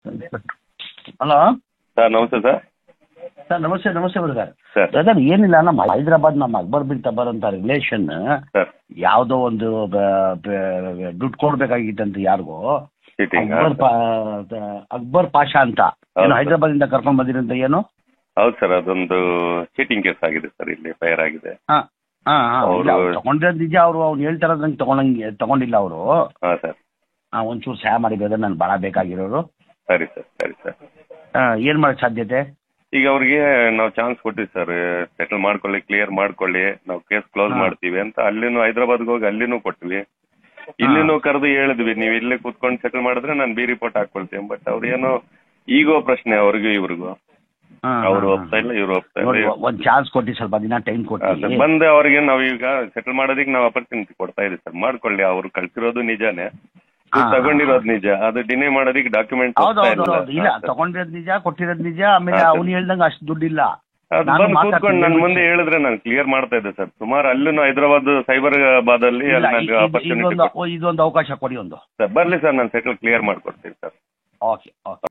Hello sir ನಮಸ್ತೆ sir. Sir ನಮಸ್ತೆ ನಮಸ್ತೆ ಬ್ರದರ್. ಸರ್ ಬ್ರದರ್ ಏನಿಲ್ಲ, ನಮ್ಮ ಹೈದರಾಬಾದ್ ನಮ್ಮ ಅಕ್ಬರ್ ಬಿನ್ ತಬರ್ ಅಂತ ರಿಲೇಷನ್ ಸರ್ ಯಾವುದೋ ಒಂದು ದುಡ್ಡು ಕೊಡ್ಬೇಕಾಗಿತ್ತಂತ ಯಾರಿಗೋ. ಚೀಟಿಂಗ್ ಅಕ್ಬರ್ ಪಾಷಾ ಅಂತ ಏನು ಹೈದರಾಬಾದ್ ಇಂದ ಕರ್ಕೊಂಡ್ ಬಂದಿರಂತ ಏನು? ಹೌದು ಸರ್, ಅದೊಂದು ಚೀಟಿಂಗ್ ಕೇಸ್ ಆಗಿದೆ ಸರ್, ಇಲ್ಲಿ ಫೈರ್ ಆಗಿದೆ. ತಗೊಂಡಿರೋದು ನಿಜ. ಅವ್ರು ಅವ್ನು ಹೇಳ್ತಾರದ್ ನಂಗೆ ತಗೊಂಡಿಲ್ಲ ಅವರು. ಹಾಂ ಸರ್. ಒಂಚೂರು ಸಹಾಯ ಮಾಡಿ ಬ್ರದರ್, ನಾನು ಭಾಳ ಬೇಕಾಗಿರೋರು. ಸರಿ ಸರ್ ಸರಿ ಸರ್. ಏನು ಮಾಡೋಕ್ಕೆ ಸಾಧ್ಯತೆ? ಈಗ ಅವ್ರಿಗೆ ನಾವು ಚಾನ್ಸ್ ಕೊಟ್ಟಿವಿ ಸರ್, ಸೆಟಲ್ ಮಾಡ್ಕೊಳ್ಳಿ, ಕ್ಲಿಯರ್ ಮಾಡ್ಕೊಳ್ಳಿ, ನಾವು ಕೇಸ್ ಕ್ಲೋಸ್ ಮಾಡ್ತೀವಿ ಅಂತ. ಅಲ್ಲಿನೂ ಹೈದರಾಬಾದ್ಗೆ ಹೋಗಿ ಅಲ್ಲಿನೂ ಕೊಟ್ವಿ, ಇಲ್ಲಿನೂ ಕರೆದು ಹೇಳಿದ್ವಿ, ನೀವು ಇಲ್ಲೇ ಕೂತ್ಕೊಂಡು ಸೆಟಲ್ ಮಾಡಿದ್ರೆ ನಾನು ಬಿ ರಿಪೋರ್ಟ್ ಹಾಕೊಳ್ತೀನಿ. ಬಟ್ ಅವ್ರು ಏನೋ ಈಗೋ ಪ್ರಶ್ನೆ ಅವ್ರಿಗೂ ಇವ್ರಿಗೂ, ಅವ್ರು ಒಪ್ತಾ ಇಲ್ಲ, ಇವ್ರು ಒಪ್ತಾ ಇಲ್ಲ. ಒಂದು ಚಾನ್ಸ್ ಕೊಟ್ಟು ಸ್ವಲ್ಪ ದಿನ ಟೈಮ್ ಕೊಟ್ಟು ಬಂದು ಅವ್ರಿಗೆ ನಾವು ಈಗ ಸೆಟಲ್ ಮಾಡೋದಕ್ಕೆ ನಾವು ಅಪರ್ಚುನಿಟಿ ಕೊಡ್ತಾ ಇದೀವಿ ಸರ್. ಮಾಡ್ಕೊಳ್ಳಿ, ಅವ್ರು ಕಳ್ಸಿರೋದು ನಿಜಾನೇ, ತಗೊಂಡಿರೋದು ನಿಜ, ಅದು ಡಿನೇ ಮಾಡೋದಕ್ಕೆ ಡಾಕ್ಯುಮೆಂಟ್ ಇಲ್ಲ. ತಗೊಂಡಿರೋದು ನಿಜ, ಕೊಟ್ಟಿರೋದು ನಿಜ. ಆಮೇಲೆ ಅವ್ನು ಹೇಳ್ದಂಗೆ ಅಷ್ಟು ದುಡ್ಡಿಲ್ಲ. ಕೂತ್ಕೊಂಡು ನನ್ನ ಮುಂದೆ ಹೇಳಿದ್ರೆ ನಾನು ಕ್ಲಿಯರ್ ಮಾಡ್ತಾ ಇದ್ದೆ ಸರ್. ಸುಮಾರು ಅಲ್ಲೂ ಹೈದರಾಬಾದ್ ಸೈಬರಾಬಾದ್ ಅಲ್ಲಿ ಇದೊಂದು ಅವಕಾಶ ಕೊಡಿ ಒಂದು. ಬರ್ಲಿ ಸರ್, ನಾನು ಸೆಟಲ್ ಕ್ಲಿಯರ್ ಮಾಡ್ಕೊಡ್ತೀನಿ ಸರ್. Okay okay.